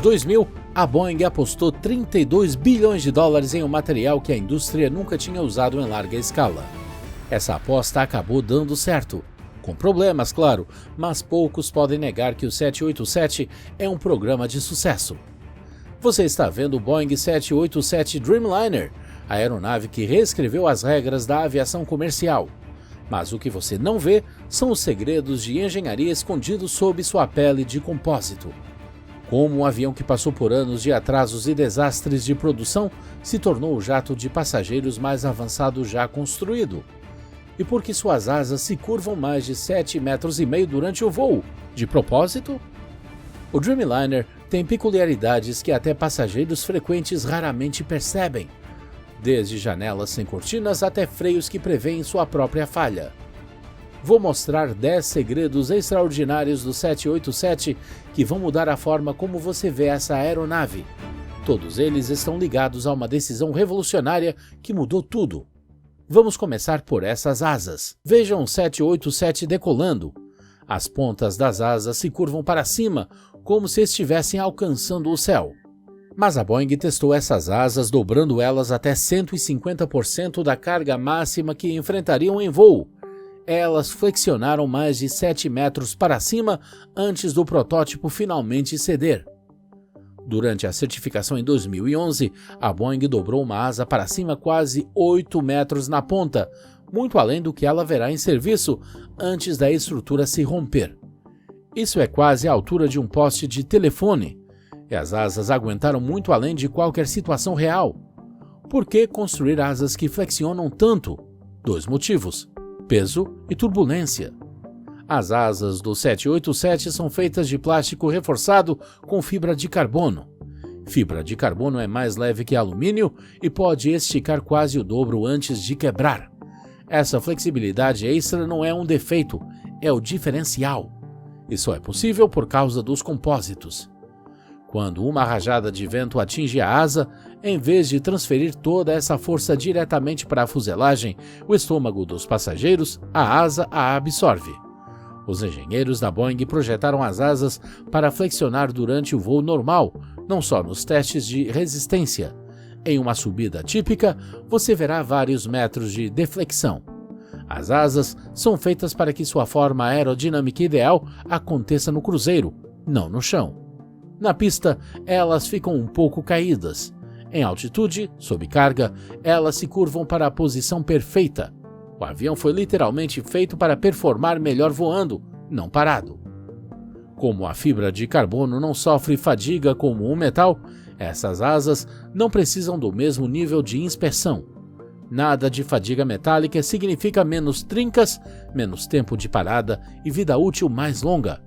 2000, a Boeing apostou 32 bilhões de dólares em um material que a indústria nunca tinha usado em larga escala. Essa aposta acabou dando certo. Com problemas, claro, mas poucos podem negar que o 787 é um programa de sucesso. Você está vendo o Boeing 787 Dreamliner, a aeronave que reescreveu as regras da aviação comercial. Mas o que você não vê são os segredos de engenharia escondidos sob sua pele de compósito. Como um avião que passou por anos de atrasos e desastres de produção se tornou o jato de passageiros mais avançado já construído. E por que suas asas se curvam mais de 7,5 metros durante o voo? De propósito? O Dreamliner tem peculiaridades que até passageiros frequentes raramente percebem, desde janelas sem cortinas até freios que prevêem sua própria falha. Vou mostrar 10 segredos extraordinários do 787 que vão mudar a forma como você vê essa aeronave. Todos eles estão ligados a uma decisão revolucionária que mudou tudo. Vamos começar por essas asas. Vejam o 787 decolando. As pontas das asas se curvam para cima, como se estivessem alcançando o céu. Mas a Boeing testou essas asas dobrando elas até 150% da carga máxima que enfrentariam em voo. Elas flexionaram mais de 7 metros para cima antes do protótipo finalmente ceder. Durante a certificação em 2011, a Boeing dobrou uma asa para cima quase 8 metros na ponta, muito além do que ela verá em serviço antes da estrutura se romper. Isso é quase a altura de um poste de telefone, e as asas aguentaram muito além de qualquer situação real. Por que construir asas que flexionam tanto? 2 motivos: peso e turbulência. As asas do 787 são feitas de plástico reforçado com fibra de carbono. Fibra de carbono é mais leve que alumínio e pode esticar quase o dobro antes de quebrar. Essa flexibilidade extra não é um defeito, é o diferencial. E só é possível por causa dos compósitos. Quando uma rajada de vento atinge a asa, em vez de transferir toda essa força diretamente para a fuselagem, o estômago dos passageiros, a asa a absorve. Os engenheiros da Boeing projetaram as asas para flexionar durante o voo normal, não só nos testes de resistência. Em uma subida típica, você verá vários metros de deflexão. As asas são feitas para que sua forma aerodinâmica ideal aconteça no cruzeiro, não no chão. Na pista, elas ficam um pouco caídas. Em altitude, sob carga, elas se curvam para a posição perfeita. O avião foi literalmente feito para performar melhor voando, não parado. Como a fibra de carbono não sofre fadiga como o metal, essas asas não precisam do mesmo nível de inspeção. Nada de fadiga metálica significa menos trincas, menos tempo de parada e vida útil mais longa.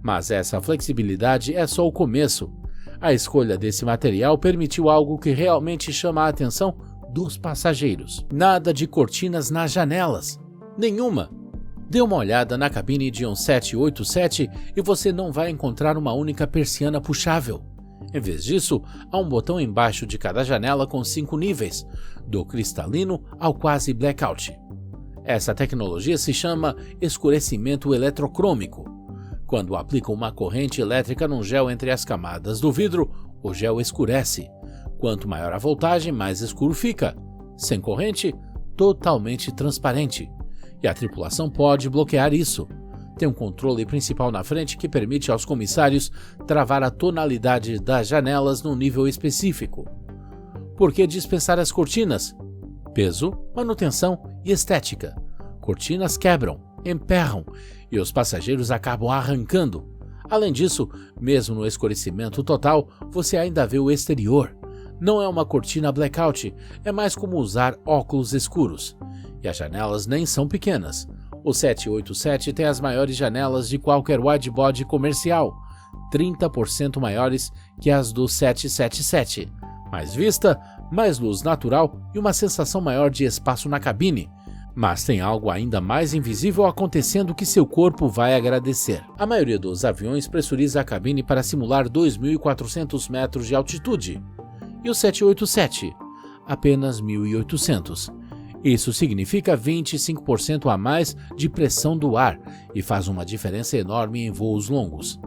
Mas essa flexibilidade é só o começo. A escolha desse material permitiu algo que realmente chama a atenção dos passageiros. Nada de cortinas nas janelas. Nenhuma. Dê uma olhada na cabine de um 787 e você não vai encontrar uma única persiana puxável. Em vez disso, há um botão embaixo de cada janela com 5 níveis, do cristalino ao quase blackout. Essa tecnologia se chama escurecimento eletrocrômico. Quando aplicam uma corrente elétrica num gel entre as camadas do vidro, o gel escurece. Quanto maior a voltagem, mais escuro fica. Sem corrente, totalmente transparente. E a tripulação pode bloquear isso. Tem um controle principal na frente que permite aos comissários travar a tonalidade das janelas num nível específico. Por que dispensar as cortinas? Peso, manutenção e estética. Cortinas quebram, emperram e os passageiros acabam arrancando. Além disso, mesmo no escurecimento total, você ainda vê o exterior. Não é uma cortina blackout, é mais como usar óculos escuros. E as janelas nem são pequenas. O 787 tem as maiores janelas de qualquer widebody comercial, 30% maiores que as do 777. Mais vista, mais luz natural e uma sensação maior de espaço na cabine. Mas tem algo ainda mais invisível acontecendo que seu corpo vai agradecer. A maioria dos aviões pressuriza a cabine para simular 2.400 metros de altitude. E o 787? Apenas 1.800. Isso significa 25% a mais de pressão do ar e faz uma diferença enorme em voos longos.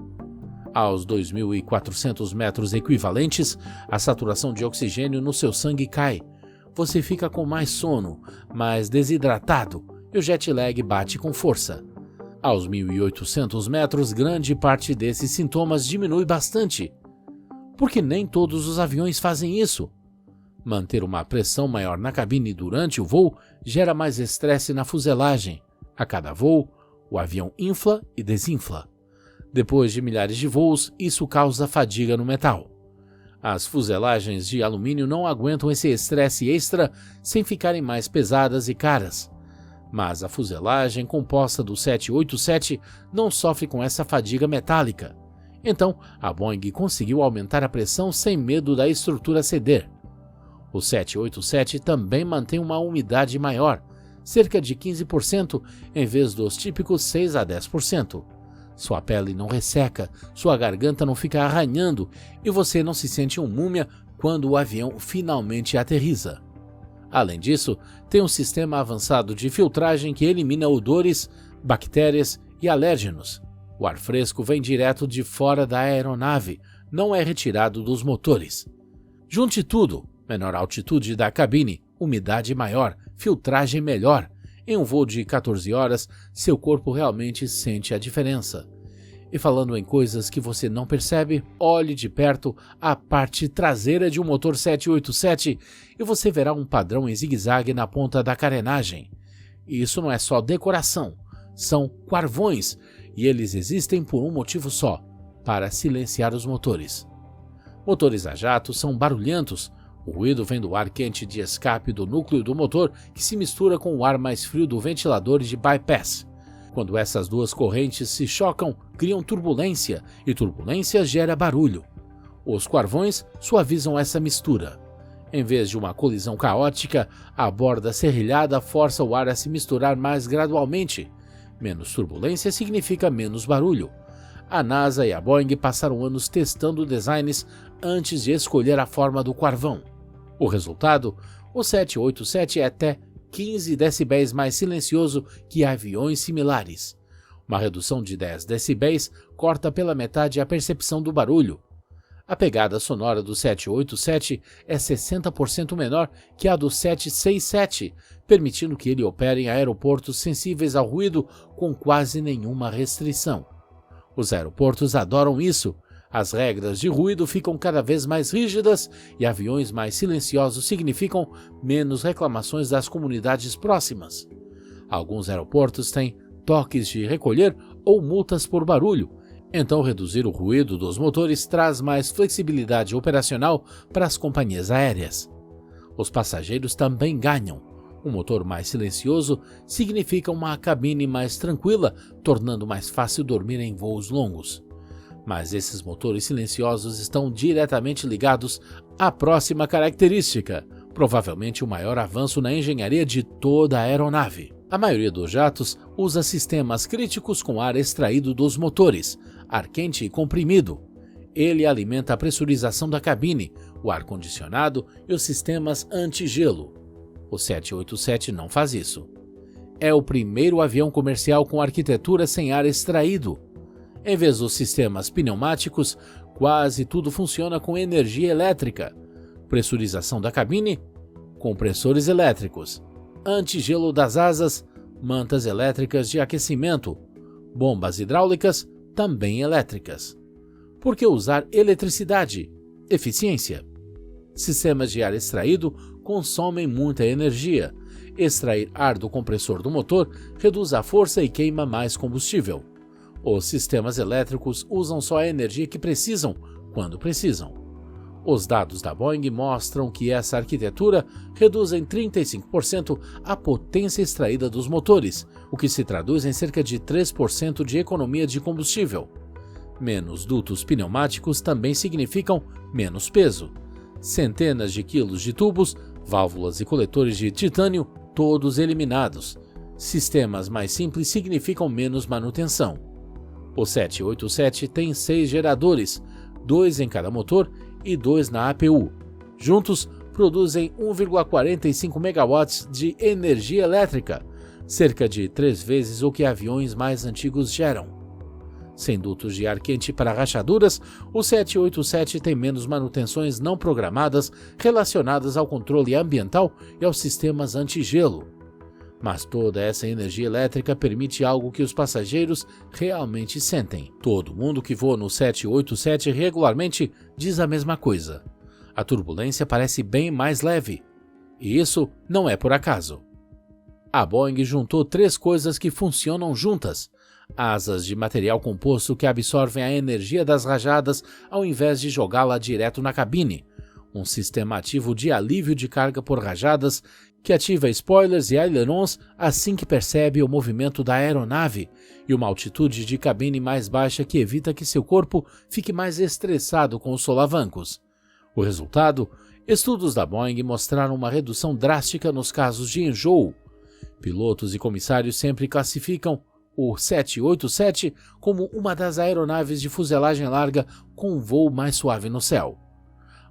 Aos 2.400 metros equivalentes, a saturação de oxigênio no seu sangue cai. Você fica com mais sono, mais desidratado e o jet lag bate com força. Aos 1.800 metros, grande parte desses sintomas diminui bastante. Porque nem todos os aviões fazem isso. Manter uma pressão maior na cabine durante o voo gera mais estresse na fuselagem. A cada voo, o avião infla e desinfla. Depois de milhares de voos, isso causa fadiga no metal. As fuselagens de alumínio não aguentam esse estresse extra sem ficarem mais pesadas e caras. Mas a fuselagem composta do 787 não sofre com essa fadiga metálica. Então, a Boeing conseguiu aumentar a pressão sem medo da estrutura ceder. O 787 também mantém uma umidade maior, cerca de 15%, em vez dos típicos 6 a 10%. Sua pele não resseca, sua garganta não fica arranhando e você não se sente um múmia quando o avião finalmente aterriza. Além disso, tem um sistema avançado de filtragem que elimina odores, bactérias e alérgenos. O ar fresco vem direto de fora da aeronave, não é retirado dos motores. Junte tudo: menor altitude da cabine, umidade maior, filtragem melhor. Em um voo de 14 horas, seu corpo realmente sente a diferença. E falando em coisas que você não percebe, olhe de perto a parte traseira de um motor 787 e você verá um padrão em zigue-zague na ponta da carenagem. E isso não é só decoração, são quarvões, e eles existem por um motivo só: para silenciar os motores. Motores a jato são barulhentos. O ruído vem do ar quente de escape do núcleo do motor, que se mistura com o ar mais frio do ventilador de bypass. Quando essas duas correntes se chocam, criam turbulência, e turbulência gera barulho. Os quarvões suavizam essa mistura. Em vez de uma colisão caótica, a borda serrilhada força o ar a se misturar mais gradualmente. Menos turbulência significa menos barulho. A NASA e a Boeing passaram anos testando designs antes de escolher a forma do quarvão. O resultado? O 787 é até 15 decibéis mais silencioso que aviões similares. Uma redução de 10 decibéis corta pela metade a percepção do barulho. A pegada sonora do 787 é 60% menor que a do 767, permitindo que ele opere em aeroportos sensíveis ao ruído com quase nenhuma restrição. Os aeroportos adoram isso. As regras de ruído ficam cada vez mais rígidas e aviões mais silenciosos significam menos reclamações das comunidades próximas. Alguns aeroportos têm toques de recolher ou multas por barulho, então reduzir o ruído dos motores traz mais flexibilidade operacional para as companhias aéreas. Os passageiros também ganham. Um motor mais silencioso significa uma cabine mais tranquila, tornando mais fácil dormir em voos longos. Mas esses motores silenciosos estão diretamente ligados à próxima característica, provavelmente o maior avanço na engenharia de toda a aeronave. A maioria dos jatos usa sistemas críticos com ar extraído dos motores, ar quente e comprimido. Ele alimenta a pressurização da cabine, o ar-condicionado e os sistemas anti-gelo. O 787 não faz isso. É o primeiro avião comercial com arquitetura sem ar extraído. Em vez dos sistemas pneumáticos, quase tudo funciona com energia elétrica. Pressurização da cabine, compressores elétricos. Antigelo das asas, mantas elétricas de aquecimento. Bombas hidráulicas, também elétricas. Por que usar eletricidade? Eficiência. Sistemas de ar extraído consomem muita energia. Extrair ar do compressor do motor reduz a força e queima mais combustível. Os sistemas elétricos usam só a energia que precisam, quando precisam. Os dados da Boeing mostram que essa arquitetura reduz em 35% a potência extraída dos motores, o que se traduz em cerca de 3% de economia de combustível. Menos dutos pneumáticos também significam menos peso. Centenas de quilos de tubos, válvulas e coletores de titânio, todos eliminados. Sistemas mais simples significam menos manutenção. O 787 tem 6 geradores, 2 em cada motor e 2 na APU. Juntos, produzem 1,45 megawatts de energia elétrica, cerca de 3 vezes o que aviões mais antigos geram. Sem dutos de ar quente para rachaduras, o 787 tem menos manutenções não programadas relacionadas ao controle ambiental e aos sistemas anti-gelo. Mas toda essa energia elétrica permite algo que os passageiros realmente sentem. Todo mundo que voa no 787 regularmente diz a mesma coisa. A turbulência parece bem mais leve. E isso não é por acaso. A Boeing juntou 3 coisas que funcionam juntas: asas de material composto que absorvem a energia das rajadas ao invés de jogá-la direto na cabine, um sistema ativo de alívio de carga por rajadas que ativa spoilers e ailerons assim que percebe o movimento da aeronave, e uma altitude de cabine mais baixa que evita que seu corpo fique mais estressado com os solavancos. O resultado? Estudos da Boeing mostraram uma redução drástica nos casos de enjoo. Pilotos e comissários sempre classificam o 787 como uma das aeronaves de fuselagem larga com um voo mais suave no céu.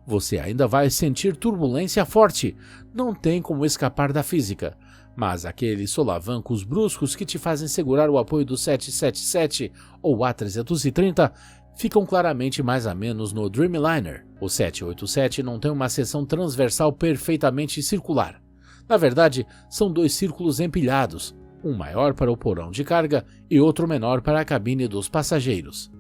Você ainda vai sentir turbulência forte, não tem como escapar da física, mas aqueles solavancos bruscos que te fazem segurar o apoio do 777 ou A330 ficam claramente mais amenos no Dreamliner. O 787 não tem uma seção transversal perfeitamente circular. Na verdade, são 2 círculos empilhados, um maior para o porão de carga e outro menor para a cabine dos passageiros.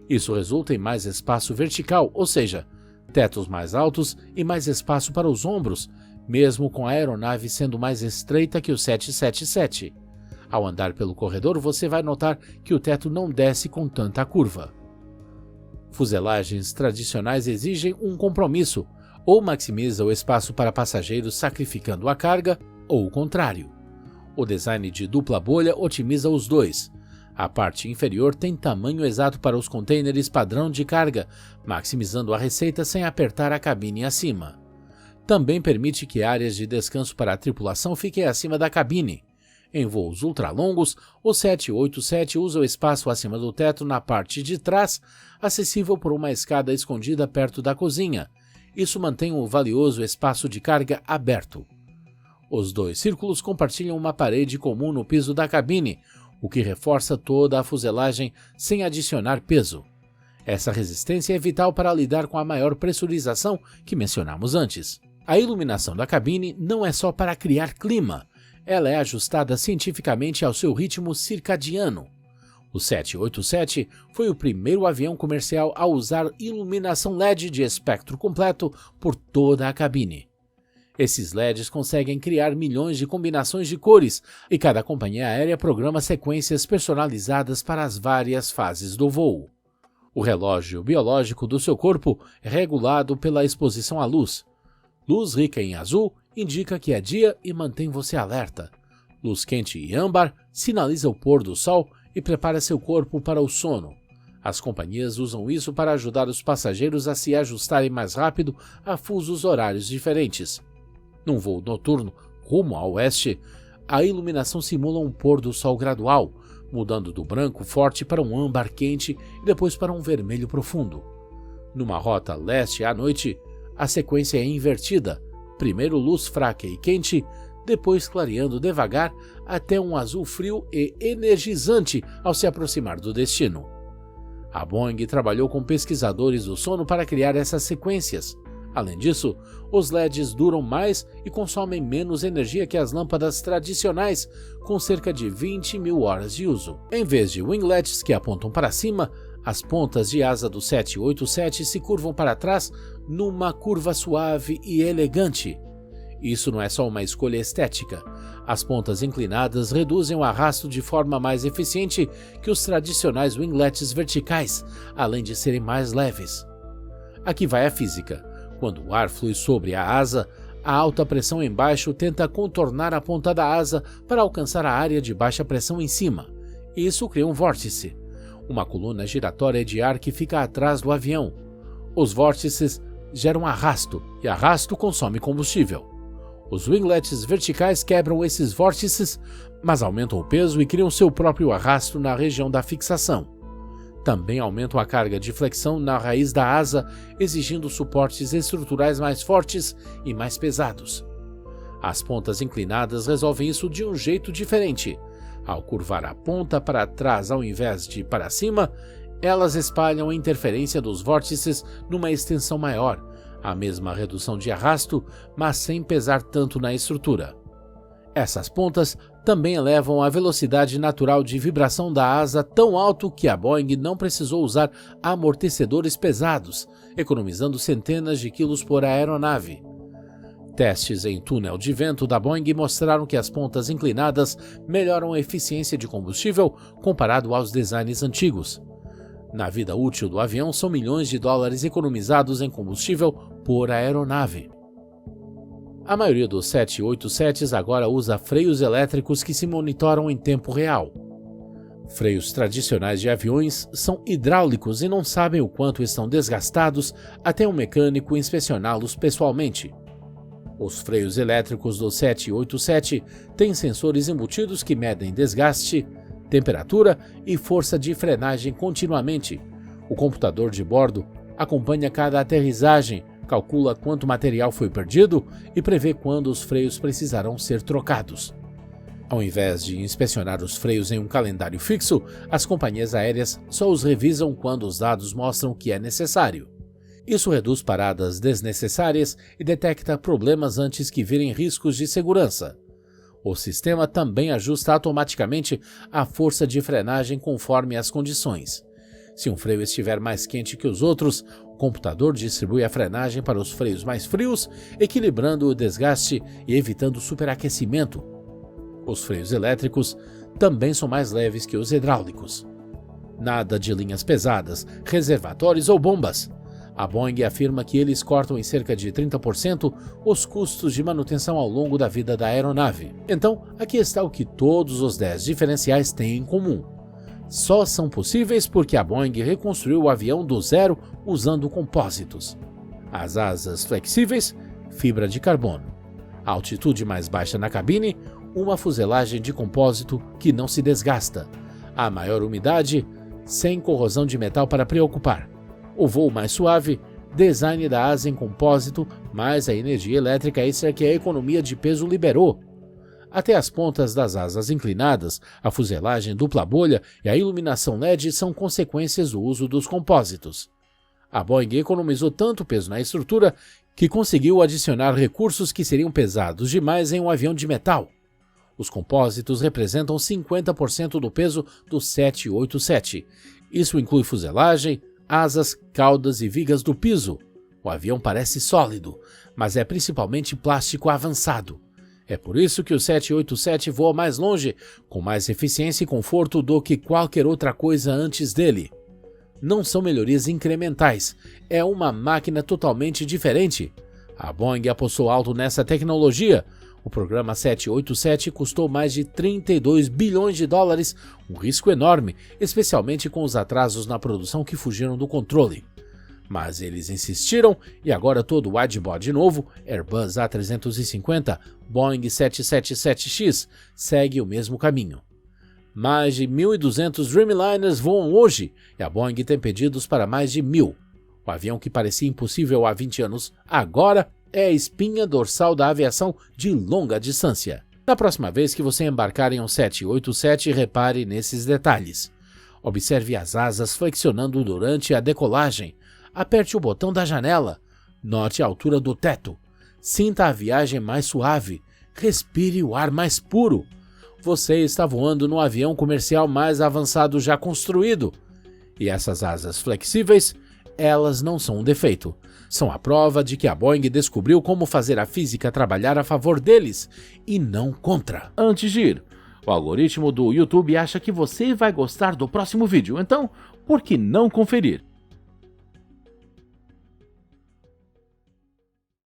Isso resulta em mais espaço vertical, ou seja, tetos mais altos e mais espaço para os ombros, mesmo com a aeronave sendo mais estreita que o 777. Ao andar pelo corredor, você vai notar que o teto não desce com tanta curva. Fuselagens tradicionais exigem um compromisso: ou maximiza o espaço para passageiros sacrificando a carga, ou o contrário. O design de dupla bolha otimiza os dois. A parte inferior tem tamanho exato para os contêineres padrão de carga, maximizando a receita sem apertar a cabine acima. Também permite que áreas de descanso para a tripulação fiquem acima da cabine. Em voos ultralongos, o 787 usa o espaço acima do teto na parte de trás, acessível por uma escada escondida perto da cozinha. Isso mantém o valioso espaço de carga aberto. Os 2 círculos compartilham uma parede comum no piso da cabine, o que reforça toda a fuselagem sem adicionar peso. Essa resistência é vital para lidar com a maior pressurização que mencionamos antes. A iluminação da cabine não é só para criar clima, ela é ajustada cientificamente ao seu ritmo circadiano. O 787 foi o primeiro avião comercial a usar iluminação LED de espectro completo por toda a cabine. Esses LEDs conseguem criar milhões de combinações de cores e cada companhia aérea programa sequências personalizadas para as várias fases do voo. O relógio biológico do seu corpo é regulado pela exposição à luz. Luz rica em azul indica que é dia e mantém você alerta. Luz quente e âmbar sinaliza o pôr do sol e prepara seu corpo para o sono. As companhias usam isso para ajudar os passageiros a se ajustarem mais rápido a fusos horários diferentes. Num voo noturno rumo ao oeste, a iluminação simula um pôr do sol gradual, mudando do branco forte para um âmbar quente e depois para um vermelho profundo. Numa rota leste à noite, a sequência é invertida, primeiro luz fraca e quente, depois clareando devagar até um azul frio e energizante ao se aproximar do destino. A Boeing trabalhou com pesquisadores do sono para criar essas sequências. Além disso, os LEDs duram mais e consomem menos energia que as lâmpadas tradicionais, com cerca de 20.000 horas de uso. Em vez de winglets que apontam para cima, as pontas de asa do 787 se curvam para trás numa curva suave e elegante. Isso não é só uma escolha estética. As pontas inclinadas reduzem o arrasto de forma mais eficiente que os tradicionais winglets verticais, além de serem mais leves. Aqui vai a física. Quando o ar flui sobre a asa, a alta pressão embaixo tenta contornar a ponta da asa para alcançar a área de baixa pressão em cima. Isso cria um vórtice, uma coluna giratória de ar que fica atrás do avião. Os vórtices geram arrasto, e arrasto consome combustível. Os winglets verticais quebram esses vórtices, mas aumentam o peso e criam seu próprio arrasto na região da fixação. Também aumentam a carga de flexão na raiz da asa, exigindo suportes estruturais mais fortes e mais pesados. As pontas inclinadas resolvem isso de um jeito diferente. Ao curvar a ponta para trás ao invés de para cima, elas espalham a interferência dos vórtices numa extensão maior, a mesma redução de arrasto, mas sem pesar tanto na estrutura. Essas pontas também elevam a velocidade natural de vibração da asa tão alto que a Boeing não precisou usar amortecedores pesados, economizando centenas de quilos por aeronave. Testes em túnel de vento da Boeing mostraram que as pontas inclinadas melhoram a eficiência de combustível comparado aos designs antigos. Na vida útil do avião, são milhões de dólares economizados em combustível por aeronave. A maioria dos 787s agora usa freios elétricos que se monitoram em tempo real. Freios tradicionais de aviões são hidráulicos e não sabem o quanto estão desgastados até um mecânico inspecioná-los pessoalmente. Os freios elétricos do 787 têm sensores embutidos que medem desgaste, temperatura e força de frenagem continuamente. O computador de bordo acompanha cada aterrissagem, calcula quanto material foi perdido e prevê quando os freios precisarão ser trocados. Ao invés de inspecionar os freios em um calendário fixo, as companhias aéreas só os revisam quando os dados mostram que é necessário. Isso reduz paradas desnecessárias e detecta problemas antes que virem riscos de segurança. O sistema também ajusta automaticamente a força de frenagem conforme as condições. Se um freio estiver mais quente que os outros, o computador distribui a frenagem para os freios mais frios, equilibrando o desgaste e evitando superaquecimento. Os freios elétricos também são mais leves que os hidráulicos. Nada de linhas pesadas, reservatórios ou bombas. A Boeing afirma que eles cortam em cerca de 30% os custos de manutenção ao longo da vida da aeronave. Então, aqui está o que todos os 10 diferenciais têm em comum. Só são possíveis porque a Boeing reconstruiu o avião do zero usando compósitos. As asas flexíveis, fibra de carbono. A altitude mais baixa na cabine, uma fuselagem de compósito que não se desgasta. A maior umidade, sem corrosão de metal para preocupar. O voo mais suave, design da asa em compósito, mais a energia elétrica extra que a economia de peso liberou. Até as pontas das asas inclinadas, a fuselagem dupla bolha e a iluminação LED são consequências do uso dos compósitos. A Boeing economizou tanto peso na estrutura que conseguiu adicionar recursos que seriam pesados demais em um avião de metal. Os compósitos representam 50% do peso do 787. Isso inclui fuselagem, asas, caudas e vigas do piso. O avião parece sólido, mas é principalmente plástico avançado. É por isso que o 787 voa mais longe, com mais eficiência e conforto do que qualquer outra coisa antes dele. Não são melhorias incrementais, é uma máquina totalmente diferente. A Boeing apostou alto nessa tecnologia. O programa 787 custou mais de 32 bilhões de dólares, um risco enorme, especialmente com os atrasos na produção que fugiram do controle. Mas eles insistiram e agora todo o widebody novo, Airbus A350, Boeing 777X, segue o mesmo caminho. Mais de 1.200 Dreamliners voam hoje e a Boeing tem pedidos para mais de 1.000. O avião que parecia impossível há 20 anos, agora é a espinha dorsal da aviação de longa distância. Da próxima vez que você embarcar em um 787, repare nesses detalhes. Observe as asas flexionando durante a decolagem. Aperte o botão da janela. Note a altura do teto. Sinta a viagem mais suave. Respire o ar mais puro. Você está voando no avião comercial mais avançado já construído. E essas asas flexíveis, elas não são um defeito. São a prova de que a Boeing descobriu como fazer a física trabalhar a favor deles e não contra. Antes de ir, o algoritmo do YouTube acha que você vai gostar do próximo vídeo, então por que não conferir?